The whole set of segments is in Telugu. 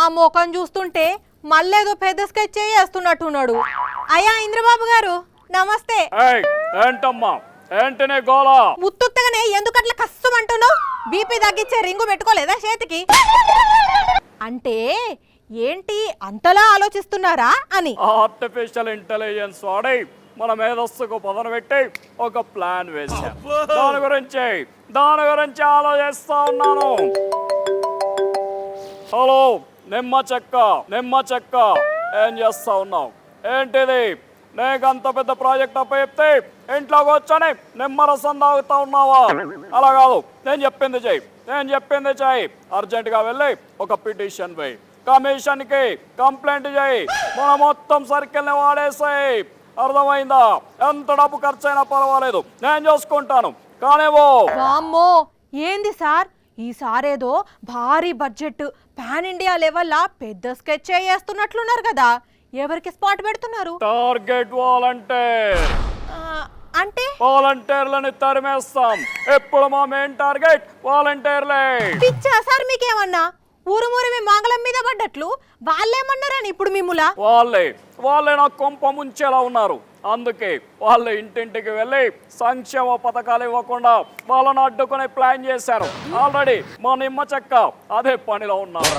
ఆ మోకం చూస్తుంటే మళ్ళేదో పెద్ద స్కెచ్ చేస్తున్నట్టున్నాడు. అయ్యా ఇంద్రబాబు గారు నమస్తే. ఏంటమ్మా ఏంటనే గోలా? ముత్తుత్తగానే ఎందుకట్లా కష్టమంటున్నావు? బీపీ తగ్గించే రింగు పెట్టుకోలేదా చేతికి? అంటే ఏంటి అంతలా ఆలోచిస్తున్నారా అని. ఆర్టిఫిషియల్ ఇంటెలిజెన్స్ వాడి మన మేధస్సుకు పదన పెట్టి ఒక ప్లాన్ వేశాను. దాని గురించి ఆలోచిస్తా ఉన్నాను. హలో నిమ్మ చెక్క ఏం చేస్తా ఉన్నావు? ఏంటిది? నీకు అంత పెద్ద ప్రాజెక్ట్ అప్ప చెప్తే ఇంట్లో కూర్చొని నిమ్మరసం తాగుతా ఉన్నావా? అలా కాదు, నేను చెప్పింది చెయ్యి. అర్జెంటుగా వెళ్ళి ఒక పిటిషన్ వేయి, కమిషన్కి కంప్లైంట్ చేయి, మన మొత్తం సర్కిల్ని వాడేసాయి. అర్థమైందా? ఎంత డబ్బు ఖర్చు అయినా పర్వాలేదు, నేను చూసుకుంటాను. కానివ్వు. వామ్మో ఏంది సార్ ఈసారేదో భారీ బడ్జెట్ పాన్ ఇండియా లెవెల్లా పెద్ద స్కెచ్ చేస్తున్నట్లున్నారు కదా. ఎవరికి స్పాట్ పెడుతున్నారు? Target volunteer. అంటే వాలంటీర్లని తరిమేస్తాం. ఎప్పుడు మా మెయిన్ టార్గెట్ వాలంటీర్లే. పిచ్చా సార్ మీకేమన్నా? ఊరుమూరి మంగళం మీద పడ్డట్లు వాళ్ళేమన్నారని ఇప్పుడు మిమ్ములా? వాళ్ళే నాకు కొంప ముంచేలా ఉన్నారు. అందుకే వాళ్ళ ఇంటింటికి వెళ్ళి సంక్షేమ పథకాలు ఇవ్వకుండా వాళ్ళని అడ్డుకునే ప్లాన్ చేశారు. ఆల్రెడీ మా నిమ్మ చెక్క అదే పనిలో ఉన్నారు.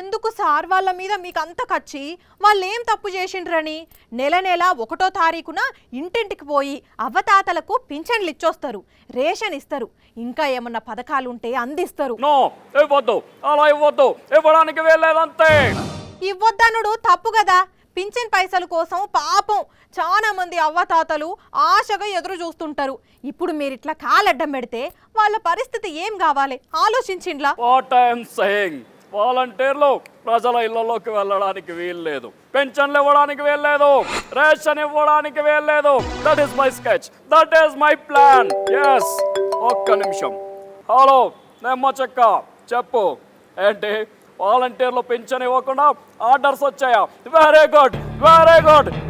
ఎందుకు సార్ వాళ్ళ మీద మీకు అంత కచ్చి? వాళ్ళు ఏం తప్పు చేసిండ్రని? నెల 1వ తారీఖున ఇంటింటికి పోయి అవ్వతాతలకు పింఛన్లు ఇచ్చొస్తారు, రేషన్ ఇస్తారు, ఇంకా ఏమన్నా పథకాలుంటే అందిస్తారు. అలా ఇవ్వడానికి వెళ్ళేదంతే. ఇవ్వద్దనుడు తప్పు కదా. పింఛన్ పైసల కోసం పాపం చాలా మంది అవ్వతాతలు ఆశగా ఎదురు చూస్తుంటారు. ఇప్పుడు మీరు ఇట్లా కాలడ్డం పెడితే వాళ్ళ పరిస్థితి ఏం కావాలి ఆలోచించిండ్లా? వాలంటీర్లు ప్రజల ఇళ్లలోకి వెళ్ళడానికి వీల్లేదు, పెన్షన్లు ఇవ్వడానికి వీల్లేదు, రేషన్ ఇవ్వడానికి వీల్లేదు. That is my sketch, that is my plan. Yes, ఒక్క నిమిషం. హలో నిమ్మ చెక్క, చెప్పు. ఏంటి వాలంటీర్లు పెన్షన్ ఇవ్వకుండా ఆర్డర్స్ వచ్చాయా? వెరీ గుడ్,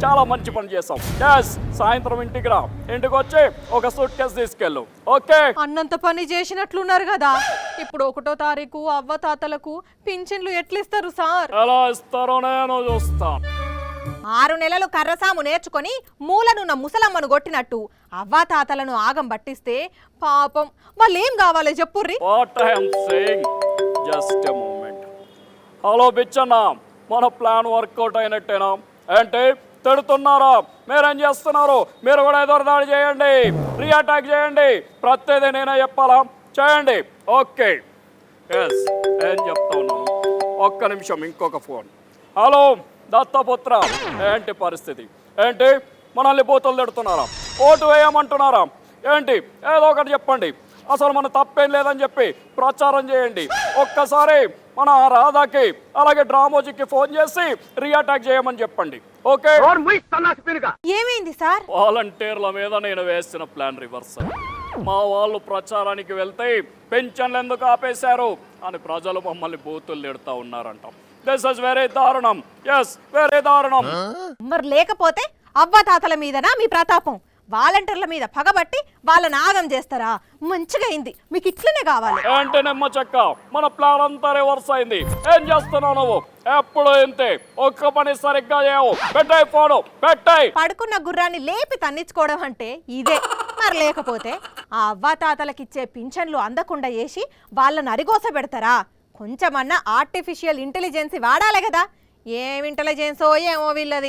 చాలా మంచి పని చేసాం. ఎస్, సాయంత్రం ఇంటికి రా, ఇంటికి వచ్చి ఒక సూట్ కేసు తీసుకెళ్ళు. ఓకే, అన్నంత పని చేసినట్లున్నారు కదా. ఇప్పుడు 1వ తారీఖు అవ్వతాతలకు పింఛన్లు ఎట్లిస్తారు సార్? ఎలా ఇస్తారో నేను చూస్తాను. 6 నెలలు కర్రసాము నేర్చుకొని మూలనున్న ముసలమ్మను కొట్టినట్టు అవ్వాతాతలను ఆగం పట్టిస్తే పాపం వాళ్ళు ఏం కావాలి చెప్పుర్రి? హలో బిచ్చన్న, మన ప్లాన్ వర్కౌట్ అయినట్టేనా? అంటే తిడుతున్నారా? మీరేం చేస్తున్నారు? మీరు కూడా ఎదురుదాడి చేయండి, రీఅటాక్ చేయండి. ప్రతిదీ నేనే చెప్పాలా? చేయండి. ఓకే, ఎస్, ఏం చెప్తా ఉన్నాను. ఒక్క నిమిషం, ఇంకొక ఫోన్. హలో దత్తపుత్ర, ఏంటి పరిస్థితి? ఏంటి మనల్ని బూతులు తిడుతున్నారా? ఓటు వేయమంటున్నారా? ఏంటి ఏదో ఒకటి చెప్పండి. అసలు మన తప్పేం లేదని చెప్పి ప్రచారం చేయండి. ఒక్కసారి మన రాధాకి అలాగే డ్రామోజీకి ఫోన్ చేసి రీఅటాక్ చేయమని చెప్పండి. ఓకే, ఏమైంది సార్? వాలంటీర్ల మీద నేను వేసిన ప్లాన్ రివర్స్. మా వాళ్ళు ప్రచారానికి వెళ్తే పెన్షన్లు ఎందుకు ఆపేశారు అని ప్రజలు మమ్మల్ని బూతులు తిడుతూ ఉన్నారంట. దిస్ ఇస్ వెరీ దారుణం. ఎస్, వెరీ దారుణం. మరి లేకపోతే అవ్వతాతల మీదనా మీ ప్రతాపం? వాలంటీర్ల మీద పగబట్టి వాళ్ళని ఆగం చేస్తారా? మంచిగా అయింది, మీకు ఇట్లనే కావాలి. అంటే నిమ్మ చెక్క, మన ప్లాన్ అంతా రివర్స్ అయింది. ఏం చేస్తున్నావు నువ్వు? ఎప్పుడు ఇంతే, ఒక్క పని సరిగ్గా చేయవు. పెట్టాయి ఫోను, పెట్టాయి. పడుకున్న గుర్రాన్ని లేపి తన్నించుకోవడం అంటే ఇదే. మరి లేకపోతే ఆ అవ్వాతాతలకిచ్చే పింఛన్లు అందకుండా చేసి వాళ్ళని అరిగోస పెడతారా? కొంచెమన్నా ఆర్టిఫిషియల్ ఇంటెలిజెన్స్ వాడాలి కదా. ఏం ఇంటెలిజెన్సో ఏమో వీళ్ళది.